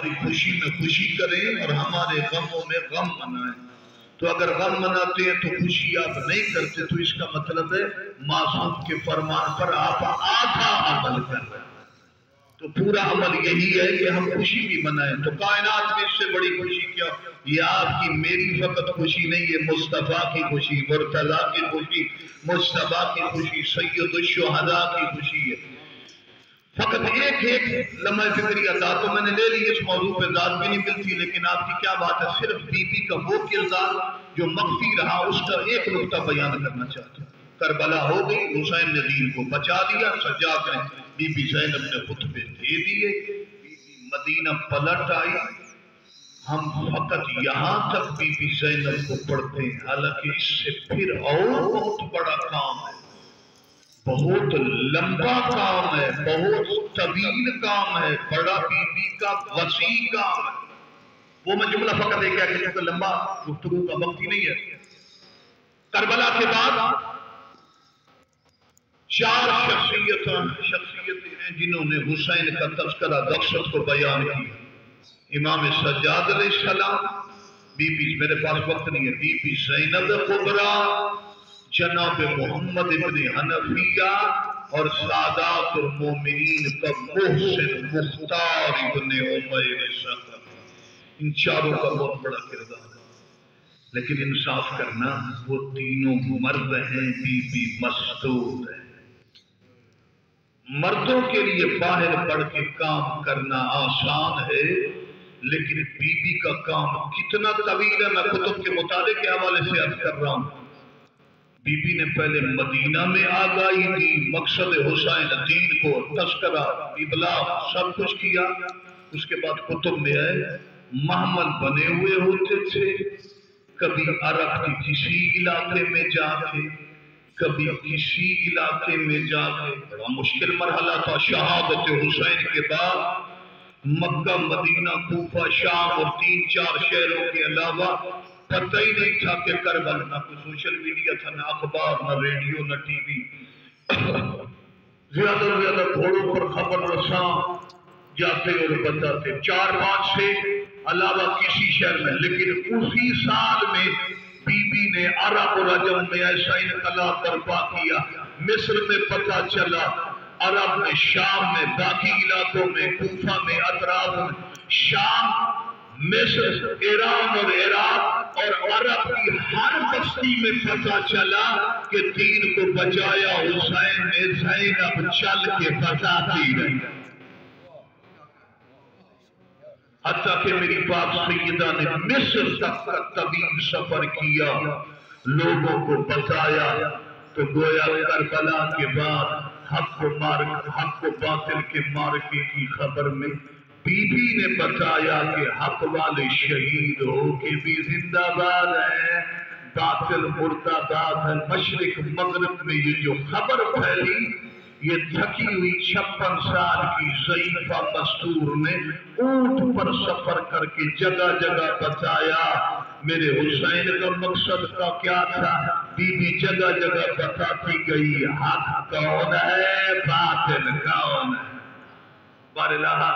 ہماری خوشی میں خوشی کریں اور ہمارے غموں میں غم منائیں. تو اگر غم مناتے ہیں تو خوشی آپ نہیں کرتے تو اس کا مطلب ہے معصوم کے فرمان پر آپ آدھا عمل کر رہے ہیں. تو پورا عمل یہی ہے کہ ہم خوشی بھی منائیں. تو کائنات میں اس سے بڑی خوشی کیا؟ یہ آپ کی میری فقط خوشی نہیں ہے، مصطفیٰ کی خوشی، مرتضیٰ کی خوشی، مصطفیٰ کی خوشی، سید الشہداء کی خوشی ہے. فقط ایک لمحہ فکری عطا تو میں نے لے لی، اس موضوع پہ ذات بھی نہیں ملتی، لیکن آپ کی کیا بات ہے، صرف بی بی کا وہ کردار جو مخفی رہا اس کا ایک نقطہ بیان کرنا چاہتا ہوں. کربلا ہو گئی، حسین نے دین کو بچا دیا، سجاد نے بی بی زینب نے خطبے دے دیے، بی بی مدینہ پلٹ آئی. ہم فقط یہاں تک بی بی زینب کو پڑھتے ہیں، حالانکہ اس سے پھر اور بہت بڑا کام ہے، بہت لمبا کام ہے، بہت طویل کام ہے، بڑا بی بی کا وسیع کام ہے. وہ میں جملہ فقط ایک ہے کہ لمبا گفتگو کا وقت ہی نہیں ہے. کربلا کے بعد 4 شخصیتیں ہیں جنہوں نے حسین کا تذکرہ دقشت کو بیان کیا. امام سجاد علیہ السلام، بی بی، میرے پاس وقت نہیں ہے، بی بی زینب کبریٰ، جناب محمد ابن حنفیہ اور سادات المومنین کا محسن مختار ابن عمیر صدر. ان چاروں کا بہت بڑا کردار ہے. لیکن انصاف کرنا، وہ تینوں مرد ہیں، بی بی مستور ہے. مردوں کے لیے باہر پڑھ کے کام کرنا آسان ہے، لیکن بی بی کا کام کتنا طویل ہے. میں کتب کے مطالعے کے حوالے سے عرض کر رہا ہوں. بی بی نے پہلے مدینہ میں آگاہی دی، مقصد حسین دین کو تذکرہ، ابلاغ سب کچھ کیا. اس کے بعد کتب میں ہے محمل بنے ہوئے ہوتے تھے، کبھی عرب کی کسی علاقے میں جا کے، کبھی کسی علاقے میں جا کے. بڑا مشکل مرحلہ تھا. شہادت حسین کے بعد مکہ، مدینہ، کوفہ، شام اور 3-4 شہروں کے علاوہ پتہ ہی نہیں تھا کہ کربلا، نہ کوئی سوشل میڈیا تھا، نہ اخبار، نہ ریڈیو، نہ ٹی وی. زیادہ سے زیادہ گھوڑوں پر خبر رساں جاتے اور بتاتے 4-5 سے علاوہ کسی شہر میں. لیکن اسی سال میں بی بی نے عرب اور عجم میں ایسا انقلاب برپا کیا. مصر میں پتہ چلا، عرب میں، شام میں، باقی علاقوں میں، کوفہ میں، اطراف میں، شام، مصر، ایران اور عراق اور عرب کی ہر بستی میں پتہ چلا کہ دین کو بچایا حسین نے. زینب چل کے بتاتی رہی. حتیٰ کہ میری باپ سیدہ نے مصر تک کا طویل سفر کیا، لوگوں کو بتایا. تو گویا کربلا کے بعد حق و باطل کے مارکے کی خبر میں بی بی نے بتایا کہ حق والے شہید ہو کے بھی زندہ باد ہیں، باطل مردہ باد ہے. مشرق مغرب میں یہ جو خبر پھیلی، یہ تھکی ہوئی 56 سال کی ضعیفہ مستور نے اونٹ پر سفر کر کے جگہ جگہ بتایا میرے حسین کا مقصد کا کیا تھا. بی بی جگہ جگہ بتاتی گئی حق کون ہے، باطل کون ہے. باراللہ